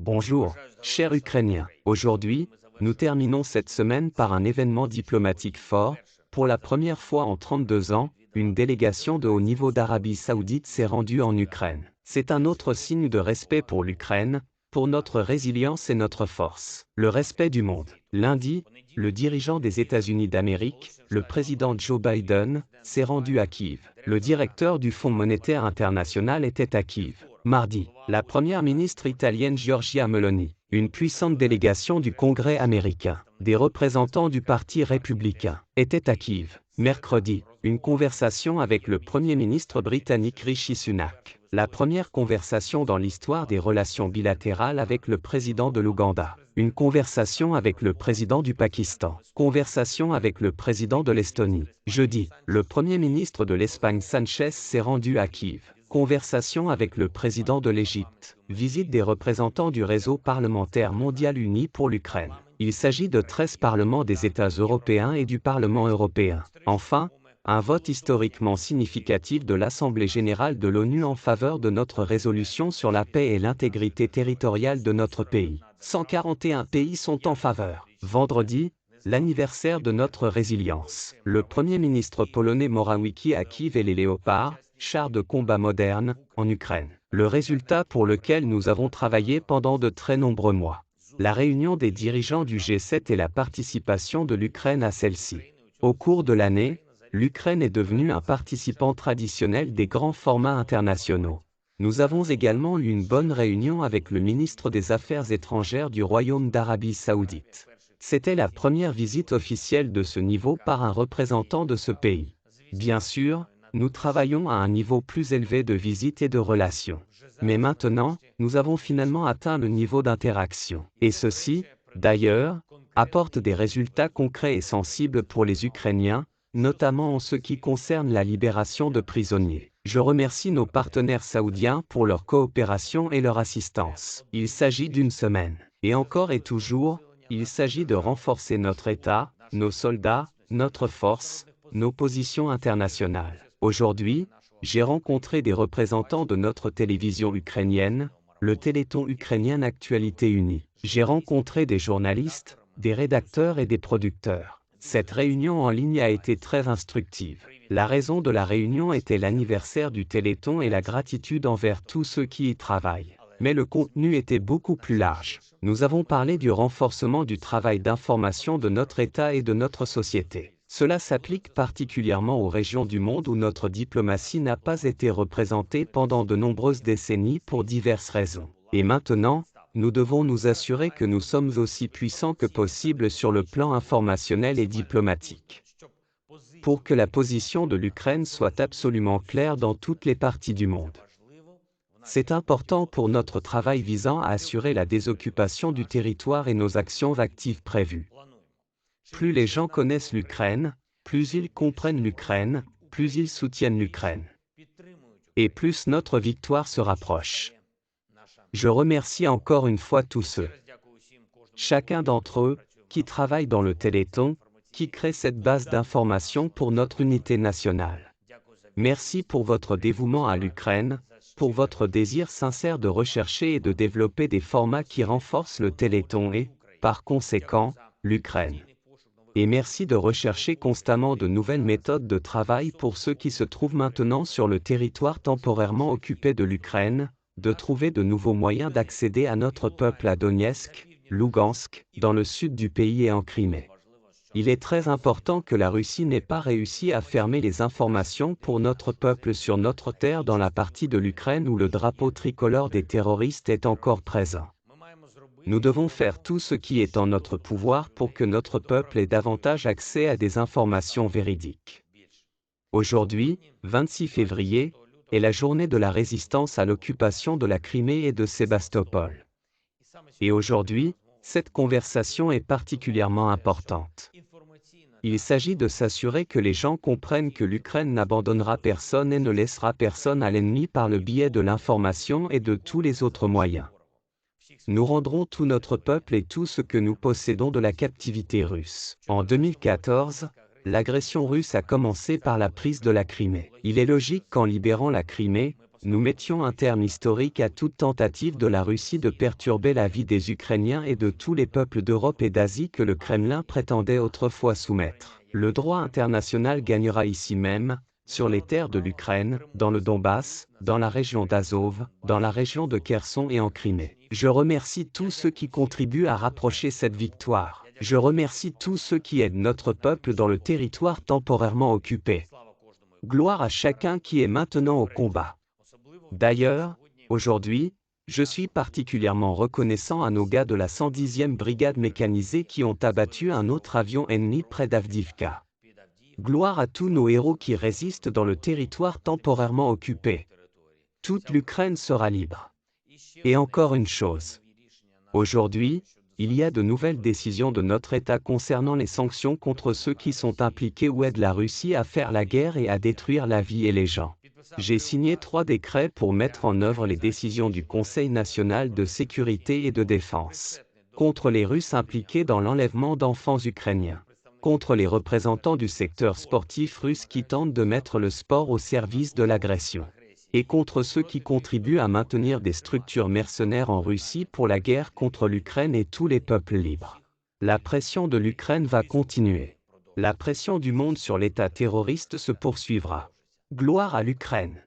Bonjour, chers Ukrainiens. Aujourd'hui, nous terminons cette semaine par un événement diplomatique fort. Pour la première fois en 32 ans, une délégation de haut niveau d'Arabie Saoudite s'est rendue en Ukraine. C'est un autre signe de respect pour l'Ukraine, pour notre résilience et notre force. Le respect du monde. Lundi, le dirigeant des États-Unis d'Amérique, le président Joe Biden, s'est rendu à Kiev. Le directeur du Fonds monétaire international était à Kiev. Mardi, la première ministre italienne Giorgia Meloni, une puissante délégation du Congrès américain, des représentants du Parti républicain, était à Kiev. Mercredi, une conversation avec le Premier ministre britannique Rishi Sunak. La première conversation dans l'histoire des relations bilatérales avec le président de l'Ouganda. Une conversation avec le président du Pakistan. Conversation avec le président de l'Estonie. Jeudi, le Premier ministre de l'Espagne Sanchez s'est rendu à Kiev. Conversation avec le président de l'Égypte. Visite des représentants du réseau parlementaire mondial uni pour l'Ukraine. Il s'agit de 13 parlements des États européens et du Parlement européen. Enfin, un vote historiquement significatif de l'Assemblée générale de l'ONU en faveur de notre résolution sur la paix et l'intégrité territoriale de notre pays. 141 pays sont en faveur. Vendredi, l'anniversaire de notre résilience. Le Premier ministre polonais Morawiecki à Kiev et les Léopards, chars de combat modernes, en Ukraine. Le résultat pour lequel nous avons travaillé pendant de très nombreux mois. La réunion des dirigeants du G7 et la participation de l'Ukraine à celle-ci. Au cours de l'année, l'Ukraine est devenue un participant traditionnel des grands formats internationaux. Nous avons également eu une bonne réunion avec le ministre des Affaires étrangères du Royaume d'Arabie Saoudite. C'était la première visite officielle de ce niveau par un représentant de ce pays. Bien sûr, nous travaillons à un niveau plus élevé de visite et de relations. Mais maintenant, nous avons finalement atteint le niveau d'interaction. Et ceci, d'ailleurs, apporte des résultats concrets et sensibles pour les Ukrainiens, notamment en ce qui concerne la libération de prisonniers. Je remercie nos partenaires saoudiens pour leur coopération et leur assistance. Il s'agit d'une semaine. Et encore et toujours, il s'agit de renforcer notre État, nos soldats, notre force, nos positions internationales. Aujourd'hui, j'ai rencontré des représentants de notre télévision ukrainienne, le Téléthon ukrainien Actualité Unie. J'ai rencontré des journalistes, des rédacteurs et des producteurs. Cette réunion en ligne a été très instructive. La raison de la réunion était l'anniversaire du Téléthon et la gratitude envers tous ceux qui y travaillent. Mais le contenu était beaucoup plus large. Nous avons parlé du renforcement du travail d'information de notre État et de notre société. Cela s'applique particulièrement aux régions du monde où notre diplomatie n'a pas été représentée pendant de nombreuses décennies pour diverses raisons. Et maintenant, nous devons nous assurer que nous sommes aussi puissants que possible sur le plan informationnel et diplomatique. Pour que la position de l'Ukraine soit absolument claire dans toutes les parties du monde. C'est important pour notre travail visant à assurer la désoccupation du territoire et nos actions actives prévues. Plus les gens connaissent l'Ukraine, plus ils comprennent l'Ukraine, plus ils soutiennent l'Ukraine. Et plus notre victoire se rapproche. Je remercie encore une fois tous ceux, chacun d'entre eux, qui travaillent dans le Téléthon, qui créent cette base d'information pour notre unité nationale. Merci pour votre dévouement à l'Ukraine, pour votre désir sincère de rechercher et de développer des formats qui renforcent le Téléthon et, par conséquent, l'Ukraine. Et merci de rechercher constamment de nouvelles méthodes de travail pour ceux qui se trouvent maintenant sur le territoire temporairement occupé de l'Ukraine, de trouver de nouveaux moyens d'accéder à notre peuple à Donetsk, Lougansk, dans le sud du pays et en Crimée. Il est très important que la Russie n'ait pas réussi à fermer les informations pour notre peuple sur notre terre dans la partie de l'Ukraine où le drapeau tricolore des terroristes est encore présent. Nous devons faire tout ce qui est en notre pouvoir pour que notre peuple ait davantage accès à des informations véridiques. Aujourd'hui, 26 février, est la journée de la résistance à l'occupation de la Crimée et de Sébastopol. Et aujourd'hui, cette conversation est particulièrement importante. Il s'agit de s'assurer que les gens comprennent que l'Ukraine n'abandonnera personne et ne laissera personne à l'ennemi par le biais de l'information et de tous les autres moyens. Nous rendrons tout notre peuple et tout ce que nous possédons de la captivité russe. En 2014, l'agression russe a commencé par la prise de la Crimée. Il est logique qu'en libérant la Crimée, Nous mettions un terme historique à toute tentative de la Russie de perturber la vie des Ukrainiens et de tous les peuples d'Europe et d'Asie que le Kremlin prétendait autrefois soumettre. Le droit international gagnera ici même, sur les terres de l'Ukraine, dans le Donbass, dans la région d'Azov, dans la région de Kherson et en Crimée. Je remercie tous ceux qui contribuent à rapprocher cette victoire. Je remercie tous ceux qui aident notre peuple dans le territoire temporairement occupé. Gloire à chacun qui est maintenant au combat. D'ailleurs, aujourd'hui, je suis particulièrement reconnaissant à nos gars de la 110e brigade mécanisée qui ont abattu un autre avion ennemi près d'Avdivka. Gloire à tous nos héros qui résistent dans le territoire temporairement occupé. Toute l'Ukraine sera libre. Et encore une chose. Aujourd'hui, il y a de nouvelles décisions de notre État concernant les sanctions contre ceux qui sont impliqués ou aident la Russie à faire la guerre et à détruire la vie et les gens. J'ai signé 3 décrets pour mettre en œuvre les décisions du Conseil national de sécurité et de défense. Contre les Russes impliqués dans l'enlèvement d'enfants ukrainiens. Contre les représentants du secteur sportif russe qui tentent de mettre le sport au service de l'agression. Et contre ceux qui contribuent à maintenir des structures mercenaires en Russie pour la guerre contre l'Ukraine et tous les peuples libres. La pression de l'Ukraine va continuer. La pression du monde sur l'État terroriste se poursuivra. Gloire à l'Ukraine.